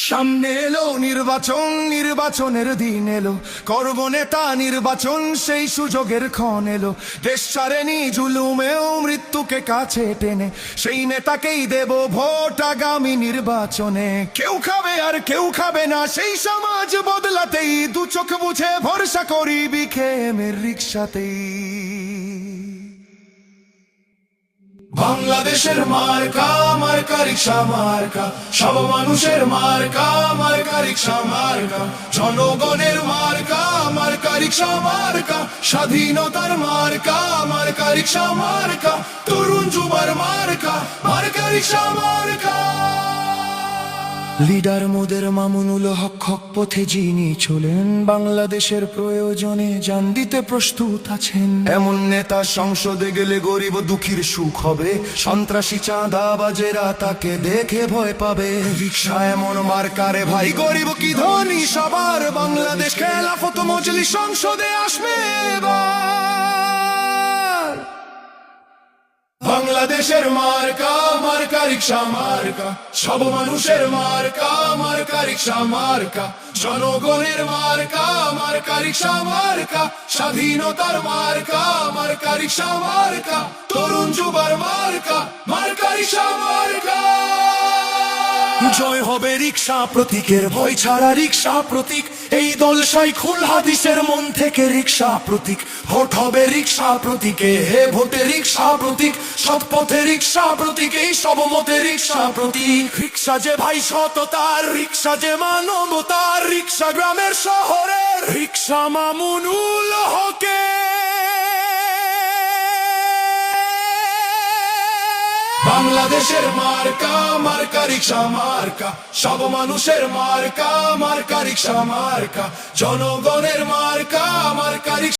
সামনে এলো নির্বাচন, নির্বাচনের দিন এলো, করব নেতা নির্বাচন, সেই সুযোগের ক্ষণ এলো। দেশ ছাড়েনি জুলুমেও মৃত্যুকে কাছে টেনে, সেই নেতাকেই দেব ভোট আগামী নির্বাচনে। কেউ খাবে আর কেউ খাবে না, সেই সমাজ বদলাতেই দু চোখ বুঝে ভরসা করি বিকেএমের রিক্সাতেই। বাংলাদেশের মার্কা, মার্কা রিক্সা মার্কা, সব মানুষের মার্কা, মার্কা রিক্সা মার্কা, জনগণের মার্কা, মার্কা রিক্সা মার্কা, স্বাধীনতার মার্কা, মার্কা রিক্সা মার্কা, তরুণ যুবার মার্কা, মার্কা রিক্সা মার্কা। লিডার মোদের মামুনুল হক হক পথে যিনি চলেন, বাংলাদেশের প্রয়োজনে জান দিতে প্রস্তুত আছেন। এমন নেতা সংসদে গেলে গরিব দুঃখীর সুখ হবে, সন্ত্রাসী চাঁদাবাজেরা তাকে দেখে ভয় পাবে। রিক্সা এমন মার্কারে ভাই, গরিব কি ধনী সবার, বাংলাদেশ খেলাফত মজলিস সংসদে আসবে এবার। বাংলাদেশের মার্কা, মার্কা রিক্সা মার্কা, সব মানুষের মার্কা, মার্কা রিক্সা মার্কা, জনগণের মার্কা, মার্কা রিক্সা মার্কা, স্বাধীনতার মার্কা, মার্কা রিক্সা মার্কা, তরুণ যুবার মার্কা, মার্কা রিক্সা মার্কা। জয় হবে রিক্সা প্রতীকের, ভয় ছাড়া রিক্সা প্রতীক, এই দল শাইখুল হাদিসের মন থেকে রিক্সা প্রতীক। ভোট হবে রিক্সা প্রতীকে, হে ভোটে রিক্সা প্রতীক, সৎ পথে রিক্সা প্রতীক, এই সব মতে রিক্সা প্রতীক। রিক্সা যে ভাই সততার, রিক্সা যে মানবতার, রিক্সা গ্রামের শহরের, রিক্সা মামুনুল হকে। বাংলাদেশের মার্কা, মার্কা রিক্সা মার্কা, সব মানুষের মার্কা, মার্কা রিক্সা মার্কা, জনগণের মার্কা, মার্কা রিক্সা।